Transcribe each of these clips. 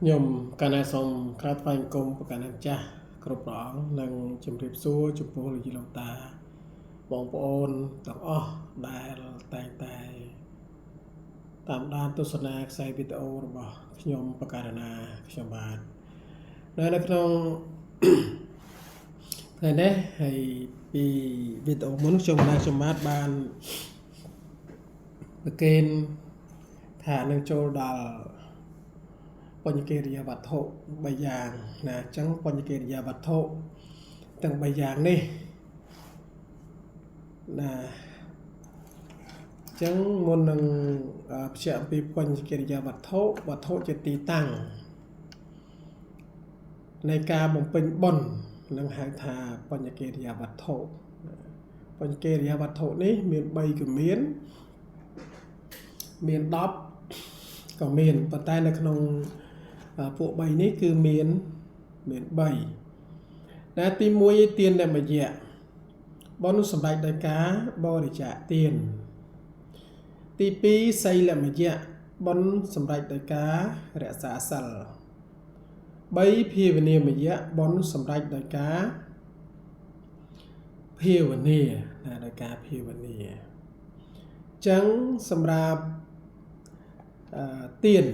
nhom cana som khát phanh công của cana cha cột rõng nâng chấm riệp xua chụp bố là gì lòng ta bóng ôn tặng đài tai tạm đan tu sna sai videoរបស់ខ្ញុំបករណាខ្ញុំបាទនៅក្នុងថ្ងៃនេះហើយពីវីដេអូមុនខ្ញុំបាទបានប្រកេនថានឹងចូលដល់បញ្ញកិរិយាវត្ថុ3យ៉ាងណាអញ្ចឹងបញ្ញកិរិយាវត្ថុទាំង3យ៉ាងនេះណាអញ្ចឹងមុននឹងបញ្ជាក់អំពីបញ្ញកិរិយាវត្ថុជាទីតាំងនៃការបំពេញបុណ្យនឹងហៅថាបញ្ញកិរិយាវត្ថុបញ្ញកិរិយាវត្ថុនេះមាន3គឺមាន10ក៏មានប៉ុន្តែនៅក្នុងពួក3នេះគឺមាន3ដែលទី1ទាននមយៈបុណ្យសម្រាប់ដោយការបរិច្ចាគទានទី2សីលមយៈបុណ្យសម្រាប់ដោយការរក្សាសិល3ភាវនាមយៈបុណ្យសម្រាប់ដោយការភាវនាដោយការភាវនាអញ្ចឹងសម្រាប់ទាន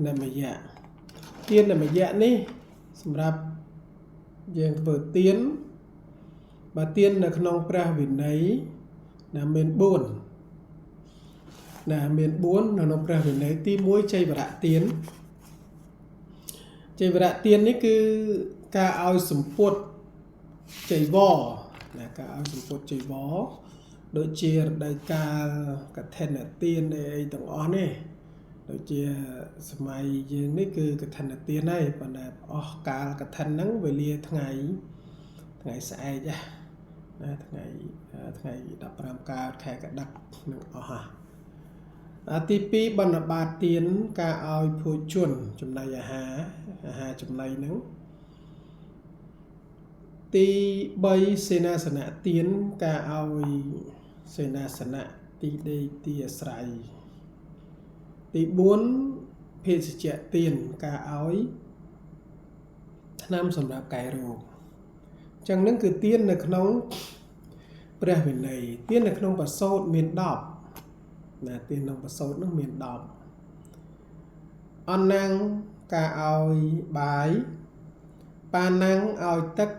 នមយៈនេះសម្រាប់យើងធ្វើទានបើទាននៅក្នុងព្រះវិន័យមាន4នៅក្នុងព្រះវិន័យទី1ចៃវរៈទាននេះគឺការឲ្យសម្ពុតចៃវរការឲ្យសម្ពុតចៃវរដូចជារដូវកាលកឋិនទានអីទាំងអស់នេះដូចជាសម័យយើងនេះគឺកឋិនទានហើយប៉ុន្តែអស់កាលកឋិនហ្នឹងវេលាថ្ងៃស្អែកណាថ្ងៃ15កើតខែកដឹកនឹងអស់ទី2បណ្ឌបាតទានការឲ្យភោជនចំណីអាហារចំណីហ្នឹងទី3សេនាសនៈទានការឲ្យសេនាសនៈទីដេកទីអាស្រ័យទី4ភេសជ្ជៈទានការឲ្យថ្នាំសម្រាប់កែរោគអញ្ចឹងហ្នឹងគឺទាននៅក្នុងព្រះវិន័យទាននៅក្នុងបសូតមាន10ណាទានក្នុងបសូតនោះមាន10អនណាំងការឲ្យបាយបាណាំងឲ្យទឹក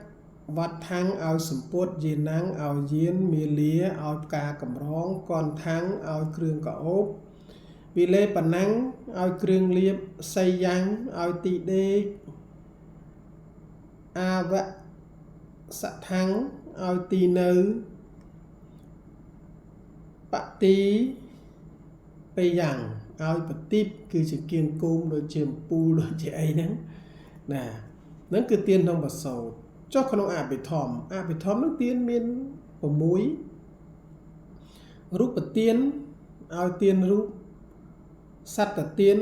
វត្តថាំងឲ្យសម្ពុតយាណាំងឲ្យយានមាលាឲ្យផ្កាកម្រងកនថាំងឲ្យគ្រឿងកោបវិលេបណាំងឲ្យគ្រឿងលាបសៃយ៉ាងឲ្យទីដេកអាវៈសថាំងឲ្យទីនៅបតិបយ៉ាងឲ្យបតិបគឺជាគៀងគូមដូចជាអំពូលដូចជាអីហ្នឹងណាហ្នឹងគឺទានក្នុងបសោតចុះក្នុងអភិធម្មនឹងទានមាន6រូបទានឲ្យទានរូបសត្វទាន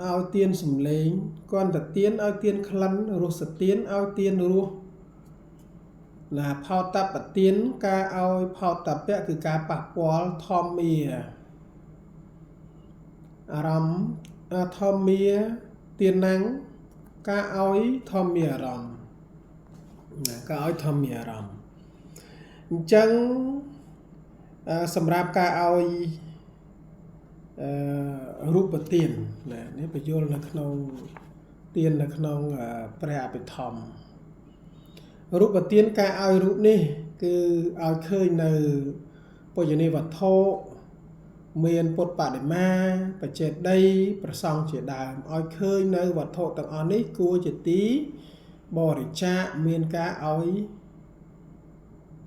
ឲ្យទានសំឡេងគន្ធទានឲ្យទានក្លិនរសទានឲ្យទានរសណាផោតបទានការឲ្យផោតបៈគឺការប៉ះពាល់ធម្មាអារម្មណ៍ធម្មាទានណាំងការឲ្យធម្មាអារម្មណ៍ការឲ្យធម្មាអារម្មណ៍អញ្ចឹងសម្រាប់ការឲ្យរូបទាននេះបញ្យល់នៅក្នុងទាននៅក្នុងព្រះអភិធម្មរូបទានការឲ្យរូបនេះគឺឲ្យឃើញនៅបុញ្ញនីវត្ថុមានពុទ្ធបដិមាបច្ចេកដីប្រសង់ជាដើមឲ្យឃើញនៅវត្ថុទាំងអស់នេះគួរជាទីបរិច្ចាគមានការឲ្យ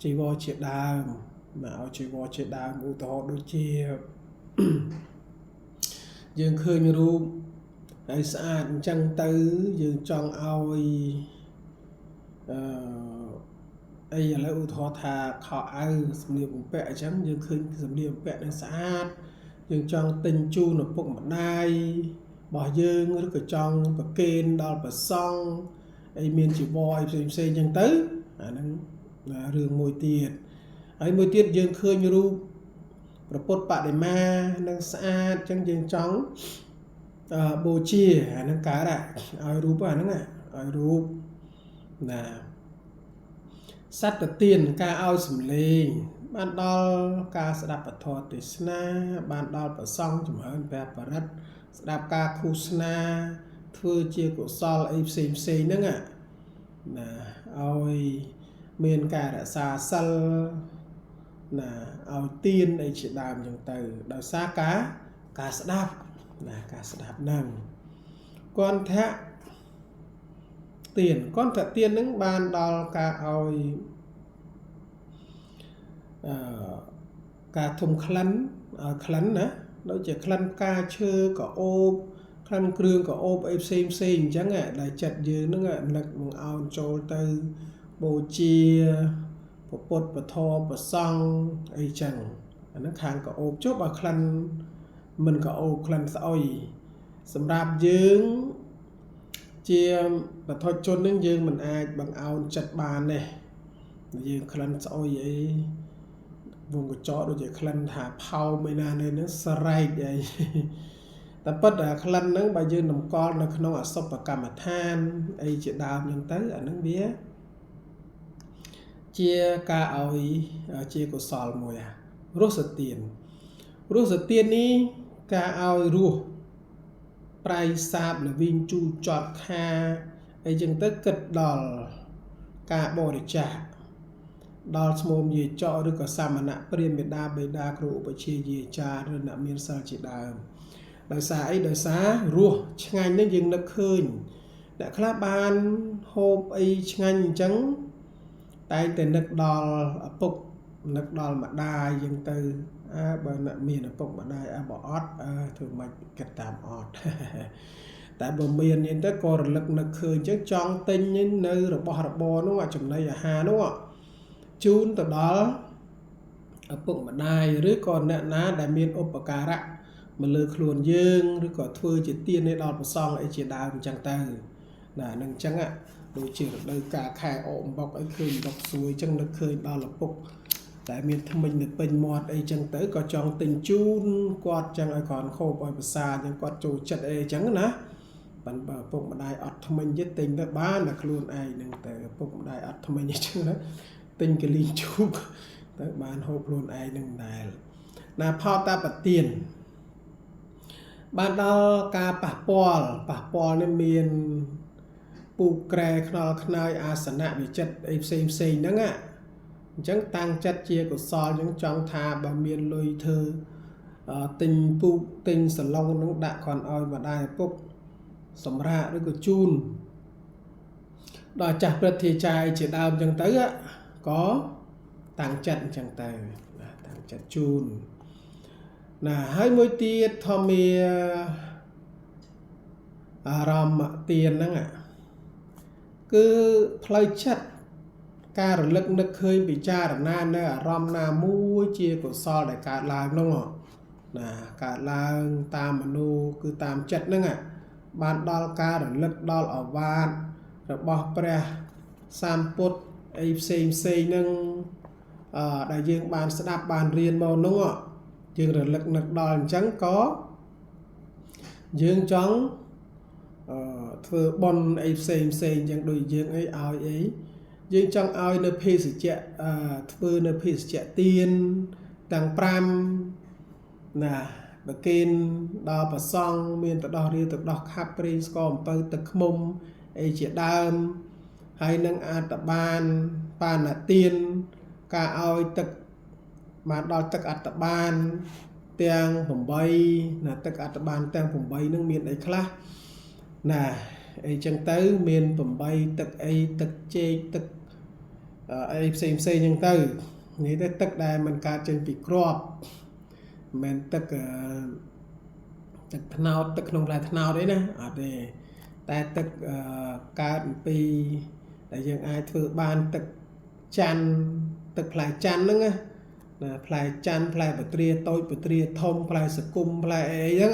ជីវរជាដើមឲ្យជីវរជាដើមឧទាហរណ៍ដូចជាយើងឃើញរូបហើយស្អាតអញ្ចឹងទៅយើងចង់ឲ្យអីឥឡូវឧទាហរណ៍ថាខោអាវសម្លៀកបំពាក់អញ្ចឹងយើងឃើញសម្លៀកបំពាក់នឹងស្អាតយើងចង់ទិញជូនឪពុកម្ដាយរបស់យើងឬក៏ចង់ប្រគេនដល់ព្រះសង្ឃអីមានជីវរអីផ្សេងអញ្ចឹងទៅអាហ្នឹងរឿងមួយទៀតហើយមួយទៀតយើងឃើញរូបព្រះពុទ្ធបដិមានឹងស្អាតអញ្ចឹងយើងចង់ បូជាអាហ្នឹងកើតឲ្យរូបអាហ្នឹងឲ្យរូបណាសត្វទានការឲ្យសំឡេងបានដល់ការស្ដាប់ពធទេសនាបានដល់ប្រសង់ចំរើនព្រះបរិត្តស្ដាប់ការឃោសនាធ្វើជាកុសលអីផ្សេងហ្នឹងណាឲ្យមានការរក្សាសិលណាឲ្យទានអីជាដើមចឹងទៅដោយសារការស្ដាប់ណាការស្ដាប់ហ្នឹងគន្ធៈទានហ្នឹងបានដល់ការឲ្យការធំក្លិនណាដូចជាក្លិនផ្កាឈើក៏អូបក្លិនគ្រឿងក៏អូបអីផ្សេងអញ្ចឹងដែលចិត្តយើងហ្នឹងនឹកបង្អោនចូលទៅបូជាពុទ្ធពធប្រសង់អីចឹងអាហ្នឹងខាងក៏អូបចុះបើក្លិនមិនក៏អូបក្លិនស្អុយសម្រាប់យើងជាបទជននឹងយើងមិនអាចបង្អោនចិត្តបានទេយើងក្លិនស្អុយអីវងកញ្ចក់ដូចជាក្លិនថាផោមឯណានេះស្រែកអីតែពិតអាក្លិនហ្នឹងបើយើងតម្កល់នៅក្នុងអសុបកម្មដ្ឋានអីជាដើមហ្នឹងទៅអាហ្នឹងវាជាការឲ្យជាកុសលមួយរសទាននេះការឲ្យរសប្រៃសាបលវិញជូចត់ខាអីចឹងទៅគិតដល់ការបរិច្ចាគដល់ឈ្មោះយាចកឬក៏សាមណៈព្រាហ្មណ៍មេដាបេដាគ្រូឧបជាយាចារឬអ្នកមានសិលជាដើមដោយសារអីដោយសាររសឆ្ងាញ់នេះយើងនឹកឃើញអ្នកខ្លះបានហូបអីឆ្ងាញ់អញ្ចឹងតែតែនឹកដល់ឪពុកនឹកដល់ម្ដាយចឹងទៅបើអ្នកមានឪពុកម្ដាយបើអត់ធ្វើមិនគិតតាមអត់តែបើមាននេះទៅក៏រលឹកនឹកឃើញចឹងចង់ទិញនៅរបស់របរនោះចំណីអាហារនោះជូនទៅដល់ឪពុកម្ដាយឬក៏អ្នកណាដែលមានឧបការៈមកលើខ្លួនយើងឬក៏ធ្វើជាទានដល់ប្រសងអីជាដើមអញ្ចឹងទៅណានឹងអញ្ចឹងដូចជារដូវកាលខែអូអំបុកអីឃើញដុកស្រួយអញ្ចឹងនឹកឃើញដល់ឪពុកតែមានថ្មិញនៅពេញមាត់អីចឹងទៅក៏ចង់ទិញជូនគាត់ចឹងឲ្យគាត់ខូបឲ្យប្រសាចឹងគាត់ចូលចិត្តអីចឹងណាបើឪពុកម្ដាយអត់ថ្មិញទេទិញទៅបានតែខ្លួនឯងហ្នឹងទៅឪពុកម្ដាយអត់ថ្មិញអញ្ចឹងណាទិញកលីងជូកទៅបានហូបខ្លួនឯងនឹងដែរណាផលតាបទានបានដល់ការប៉ះពាល់នេះមានពូក្រែខ្នល់ខ្នើយអាសនៈវិចិត្រអីផ្សេងហ្នឹងអញ្ចឹងតាំងចិត្តជាកុសលយើងចង់ថាបើមានលុយធ្វើទិញពូកទិញសឡុងនឹងដាក់គាត់ឲ្យម្ដាយឪពុកសម្រាប់ឬក៏ជូនដល់ចាស់ព្រឹទ្ធាចារ្យជាដើមអញ្ចឹងទៅក៏តាំងចិត្តអញ្ចឹងទៅតាំងចិត្តជូនណាហើយមួយទៀតធម្មាអារម្មណ៍ទានហ្នឹងគឺផ្លូវចិត្តការរលឹកនឹកឃើញពិចារណានៅអារម្មណ៍ណាមួយជាកុសលដែលកើតឡើងនោះណាកើតឡើងតាមមនុស្សគឺតាមចិត្តហ្នឹងបានដល់ការរលឹកដល់អវាទរបស់ព្រះសម្ពុទ្ធអីផ្សេងហ្នឹងដែលយើងបានស្ដាប់បានរៀនមកនោះយើងរលឹកនឹកដល់អញ្ចឹងក៏យើងចង់ធ្វើបុណ្យអីផ្សេងចឹងដូចយើងឲ្យអីយើងចង់ឲ្យនៅភេសជ្ជៈធ្វើនៅភេសជ្ជៈទានទាំង5ណាប្រគេនដល់ព្រះសង្ឃមានទៅដោះរាវទៅដោះខាប់ប្រេងស្ករអំពៅទឹកឃ្មុំអីជាដើមហើយនឹងអត្តបានបាណទានការឲ្យទឹកបានដល់ទឹកអត្តបានទាំង8ណាទឹកអត្តបានទាំង8នឹងមានអីខ្លះណាអីចឹងទៅមាន8ទឹកអីទឹកចេកទឹកអីផ្សេងចឹងទៅនេះទៅទឹកដែលมันកើតចេញពីគ្រាប់មិនទឹកត្នោតទឹកក្នុងផ្លែត្នោតអីណាអត់ទេតែទឹកកើតពីដែលយើងអាចធ្វើបានទឹកច័ន្ទទឹកផ្លែច័ន្ទហ្នឹងណាផ្លែច័ន្ទផ្លែបត្រាតូចបត្រាធំផ្លែសគុំផ្លែអីហ្នឹង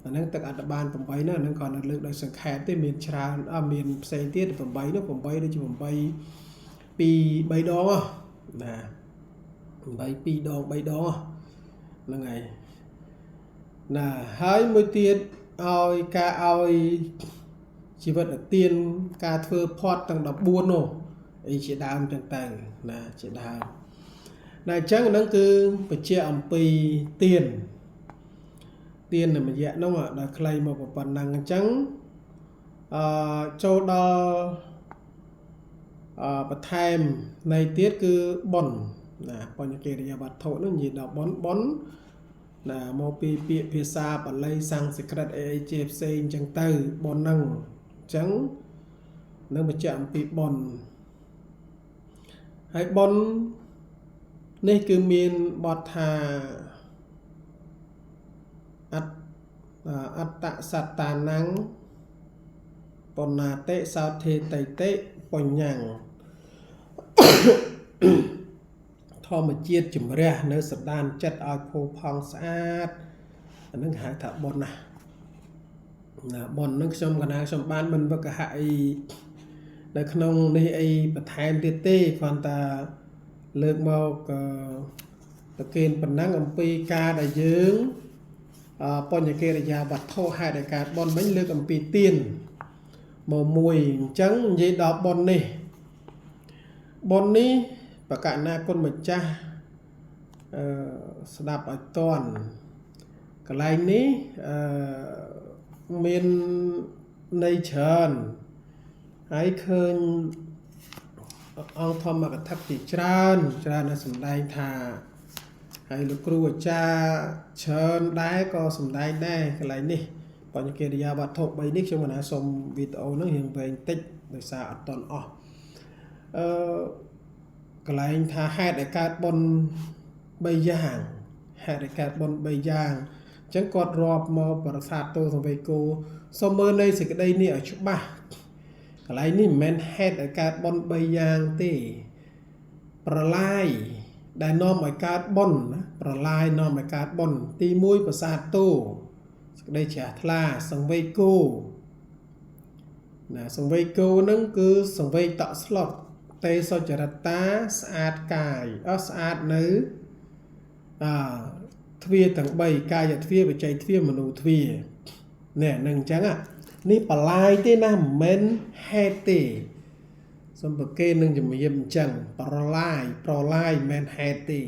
អាហ្នឹងទឹកអត្តបាន8ហ្នឹងអាហ្នឹងក៏នៅលើកដោយសង្ខេបទេមានច្រើនមានផ្សេងទៀត8នោះ8ដូចជា8 2 3ដងណា8 2 ដង3ដងហ្នឹងហើយណាហើយមួយទៀត ឲ្យការឲ្យជីវិតទៀនការធ្វើផាត់ទាំង14នោះអីជាដើមចឹងទៅណាជាដើមតែអញ្ចឹងហ្នឹងគឺបញ្ជាក់អំពីទៀននៃមយៈនោះដល់ខ្លីមកប៉ុណ្ណឹងអញ្ចឹងចូលដល់បន្ថែមនៃទៀតគឺបុណ្យណាបញ្ញកិរិយាវត្ថុនោះនិយាយដល់បុណ្យណាមកពីពាក្យភាសាបាលីសំស្ក្រឹតអីជាផ្សេងអញ្ចឹងទៅបុណ្យហ្នឹងអញ្ចឹងនឹងបញ្ជាក់អំពីបុណ្យហើយបុណ្យនេះគឺមានបទថាអត្តសត្តានំបណ្ណាតិសោធេតៃតិបញ្ញੰធម្មជាតិជំរះនៅសន្តានចិត្តឲ្យផូរផង់ស្អាតអានឹងហៅថាបុណ្យណាបុណ្យនឹងខ្ញុំកណាខ្ញុំបានមិនវឹកហៈអីនៅក្នុងនេះអីបន្ថែមទៀតទេគ្រាន់តែលើកមកប្រកេនប៉ុណ្ណឹងអំពីការដែលយើងបញ្ញកិរិយាវត្ថុហេតុនៃការបុណ្យវិញលើកអំពីទានមកមួយអញ្ចឹងនិយាយដល់បុណ្យនេះបកណាគុណម្ចាស់ស្ដាប់ឲ្យតន់កន្លែងនេះមានន័យច្រើនហើយឃើញអង្គធម្មកថាជាច្រើនដែលសម្ដែងថាហើយលោកគ្រូអាចារ្យច្រើនដែរក៏សម្ដែងដែរកន្លែងនេះបញ្ញកិរិយាវត្ថុ3នេះខ្ញុំកណាសូមវីដេអូហ្នឹងរៀងវែងតិចដោយសារអត់តន់អស់កន្លែងថាហេតុឲ្យកើតបុណ្យ3យ៉ាងហេតុឲ្យកើតបុណ្យ3យ៉ាងអញ្ចឹងគាត់រាប់មកប្រសាទទោសង្វេគោសូមមើលនៃសេចក្តីនេះឲ្យច្បាស់កន្លែងនេះមិនមែនហេតុឲ្យកើតបុណ្យ3យ៉ាងទេប្រឡាយដែលនាំឲ្យកើតបុណ្យណាប្រឡាយនាំឲ្យកើតបុណ្យទី1ប្រសាទទោសេចក្តីជ្រះថ្លាសង្វេគោណាសង្វេគោហ្នឹងគឺសង្វេកតក់ស្លុតទេសុចរិតាស្អាតកាយស្អាតនៅទ្វាទាំង3កាយទ្វាវិច័យទ្វាមនុទ្វានេះនឹងអញ្ចឹងនេះបលាយទេណាមិនមែនហេតុទេសំប្រគេនឹងជំរាបអញ្ចឹងប្រឡាយមិនមែនហេតុទេ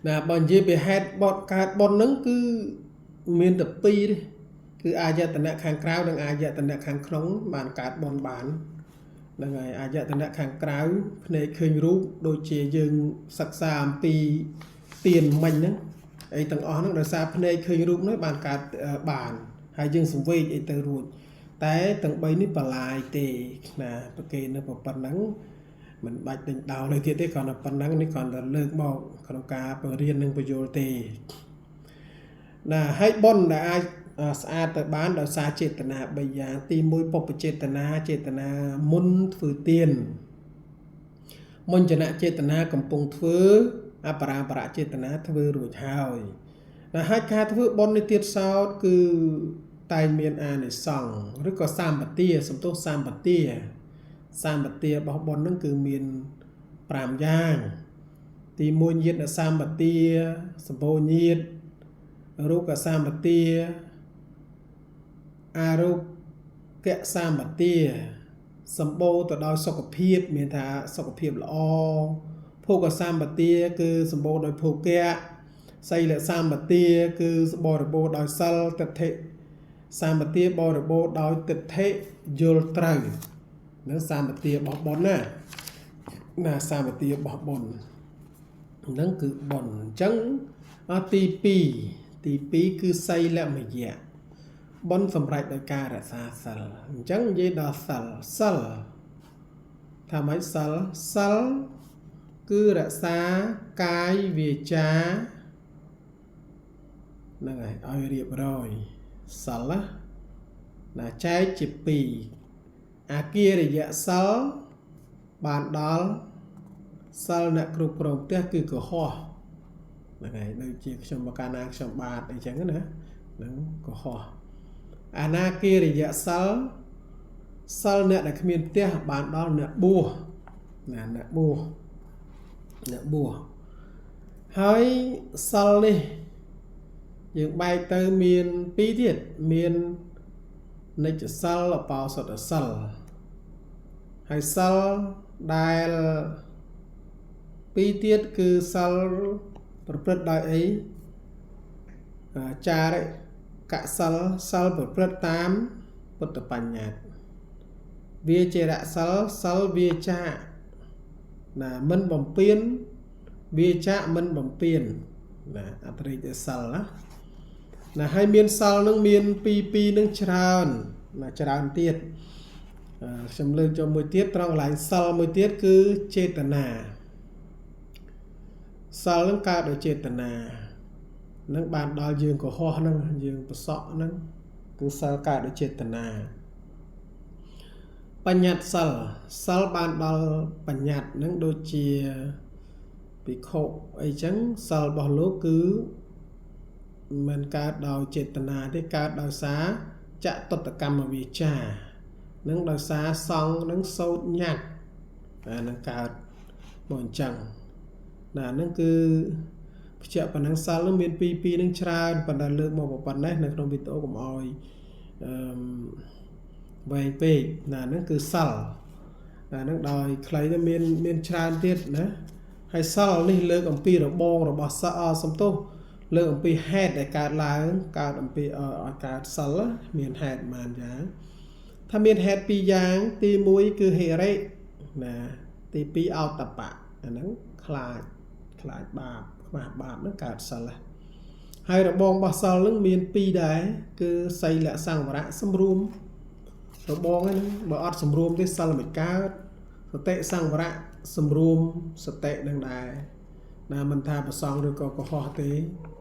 ណាបើនិយាយពីហេតុបត់កើតបុណ្យហ្នឹងគឺមានតែ2ទេគឺអាយតនៈខាងក្រៅនិងអាយតនៈខាងក្នុងបានកើតបុណ្យបានហ្នឹងហើយអាយតនៈខាងក្រៅភ្នែកឃើញរូបដូចជាយើងសិក្សាអំពីទានមិញហ្នឹងអីទាំងអស់ហ្នឹងដោយសារភ្នែកឃើញរូបហ្នឹងបានកើតបានហើយយើងសង្វេគអីទៅរួចតែទាំង3នេះបលាយទេណាប្រកេននៅប៉ុណ្ណឹងមិនបាច់ដេញដោលទេទេគ្រាន់តែប៉ុណ្ណឹងនេះគ្រាន់តែលើកមកក្នុងការបង្រៀននិងបញ្យល់ទេណាហើយបុណ្យដែលអាចស្អាតទៅបានដោយសារចេតនា3យ៉ាងទី1ពុព្វចេតនាចេតនាមុនធ្វើទានមុញ្ញនៈចេតនាកំពុងធ្វើអបរាបរៈចេតនាធ្វើរួចហើយដែលហើយការធ្វើបុណ្យនេះទៀតសោតគឺតែមានអានិសង្ឃឬក៏សម្បទាសំទោសសម្បទារបស់បុណ្យហ្នឹងគឺមាន5យ៉ាងទី1ញាតិសម្បទាសម្បូរញាតិរូបសម្បទាអារូបកសម្បទាសម្បូរទៅដោយសុខភាពមានថាសុខភាពល្អភោគសម្បទាគឺសម្បូរដោយភោគៈសីលសម្បទាគឺបរិបូរដោយសិលទិដ្ឋិសម្បទាបរិបូរដោយទិដ្ឋិយល់ត្រូវនឹងសម្បទារបស់បុណ្យណាសម្បទារបស់បុណ្យហ្នឹងគឺបុណ្យអញ្ចឹងទី2គឺសីលមយៈបុណ្យសម្រេចដោយការរក្សាសិលអញ្ចឹងនិយាយដល់សិលថាម៉េចសិលគឺរក្សាកាយវាចាហ្នឹងហើយឲ្យរៀបរយសិលណាចែកជា2អាគារិយសិលបានដល់សិលអ្នកគ្រប់គ្រងផ្ទះគឺកុហកហ្នឹងហើយដូចជាខ្ញុំបកាណាខ្ញុំបាទអីចឹងណាហ្នឹងកុហកអនាគារិយសិលអ្នកដែលគ្មានផ្ទះបានដល់អ្នកបួសណាអ្នកបួសហើយសិលនេះ យើងបែកទៅមាន2ទៀតមាននិច្ចសិលអបោសតសិលហើយសិលដែល2ទៀតគឺសិលប្រព្រឹត្តដោយអីចារិកសិលសិលប្រព្រឹត្តតាមពុទ្ធបញ្ញត្តិវាជារសិលសិលវាចាណាមិនបំពេញវាចាមិនបំពេញណាអត្តរិទ្ធសិលណាហើយមានសិលនឹងមាន2នឹងច្រើនណាច្រើនទៀតខ្ញុំលើកចូលមួយទៀតត្រង់កន្លែងសិលមួយទៀតគឺចេតនាសិលនឹងកើតដោយចេតនានឹងបានដល់យើងកុហកនឹងយើងប្រសក់នឹងគឺសិលកើតដោយចេតនាបញ្ញត្តិសិលបានដល់បញ្ញត្តិនឹងដូចជាភិក្ខុអីចឹងសិលរបស់លោកគឺមិនកើតដោយចេតនាទេកើតដោយសារចតុតកម្មវាចានឹងដោយសារសង្ឃនឹងសោតញត្តិនឹងកើតមកអញ្ចឹងណានឹងគឺបញ្ជាក់ប៉ុណ្ណឹងសិលនឹងមាន2នឹងច្រើនប៉ុន្តែលើកមកប៉ុណ្ណេះនៅក្នុងវីដេអូកុំអោយវែងពេកណានឹងគឺសិលណានឹងដោយខ្លីទៅមានច្រើនទៀតណាហើយសិលនេះលើកអំពីរបងរបស់សំទោសលើកអំពីហេតុដែលកើតឡើងកើតអំពីឲ្យកើតសិលមានហេតុប៉ុន្មានយ៉ាងថាមានហេតុ2យ៉ាងទី1គឺហេរិណាទី2អោតបៈអាហ្នឹងខ្លាចបាបខ្មាស់បាបហ្នឹងកើតសិលហើយរបងរបស់សិលហ្នឹងមាន2ដែរគឺសីលសង្វរៈសម្រួមរបងហ្នឹងបើអត់សម្រួមទេសិលមិនកើតសតិសង្វរៈសម្រួមសតិនឹងដែរណាមិនថាប្រសងឬក៏កុហកទេ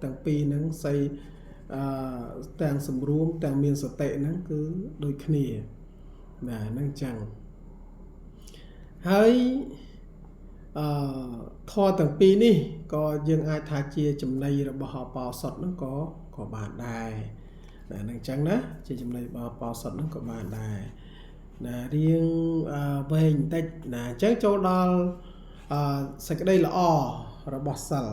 ទាំងពីរហ្នឹងទាំងសម្រួមទាំងមានសតិហ្នឹងគឺដូចគ្នាណាហ្នឹងចឹងហើយធម៌ទាំងពីរនេះក៏យើងអាចថាជាចំណីរបស់អបោសុតហ្នឹងក៏បានដែរណាហ្នឹងចឹងណាជាចំណីរបស់អបោសុតហ្នឹងក៏បានដែរណារៀងវែងបន្តិចណាអញ្ចឹងចូលដល់សេចក្តីល្អរបស់សិល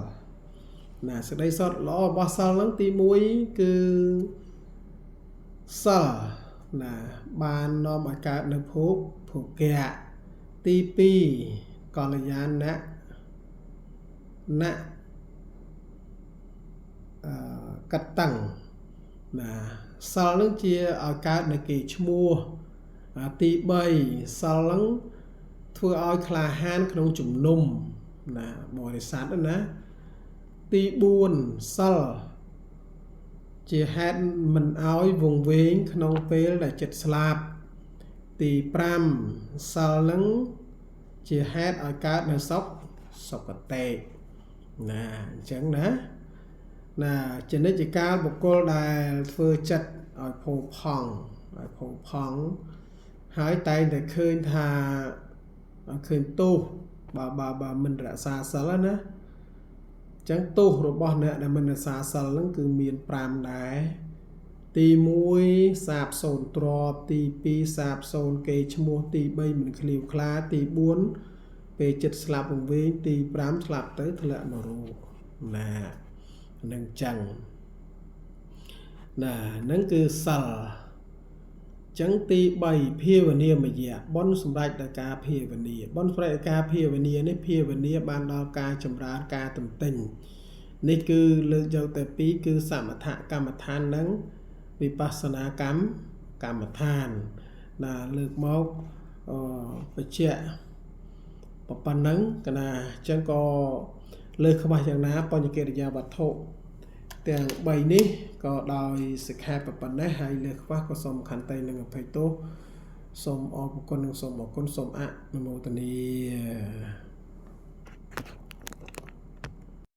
ណាសេចក្តីសុទ្ធល្អរបស់សិលហ្នឹងទី1គឺសិលណាបាននាំឲ្យកើតនៅភោគៈទី2កល្យាណៈកតੰណាសិលហ្នឹងជាឲ្យកើតនៅគេឈ្មោះទី3សិលហ្នឹងធ្វើឲ្យក្លាហានក្នុងជំនុំណាបរិស័ទណាទី4សិលជាហេតុមិនឲ្យវង្វេងក្នុងពេលដែលចិត្តស្លាប់ទី5សិលហ្នឹងជាហេតុឲ្យកើតនៅសុគតិណាអញ្ចឹងណាចនិច្ចកាលបុគ្គលដែលធ្វើចិត្តឲ្យផូរផង់ហើយតែងតែឃើញថាឃើញទោសបើមិនរក្សាសិលណាអញ្ចឹងទោសរបស់អ្នកដែលមិនរក្សាសិលហ្នឹងគឺមាន5ដែរទី1សាបសូន្យទ្រព្យទី2សាបសូន្យគេឈ្មោះទី3មិនឃ្លាវខ្លាទី4ពេលចិត្តស្លាប់វង្វេងទី5ស្លាប់ទៅធ្លាក់នរកណានឹងចឹងណានឹងគឺសិលចឹងទី3ភាវនាមយៈបុណ្យសម្រេចដោយការភាវនាបុណ្យសម្រេចដោយការភាវនានេះភាវនាបានដល់ការចម្រើនការទន្ទិញនេះគឺលើកយកតែ2គឺសមថកម្មដ្ឋាននិងវិបស្សនាកម្មដ្ឋានណាលើកមកបញ្ជាក់ប៉ុណ្ណឹងកណាចឹងក៏លើខ្វះយ៉ាងណាបញ្ញកិរិយាវត្ថុទាំង3នេះក៏ដោយសិក្ខាប៉ុណ្ណេះហើយលើខ្វះក៏សូមខន្តីនឹងអភ័យទោសសូមអរគុណនិងសូមអរគុណសូមអនុមោទនា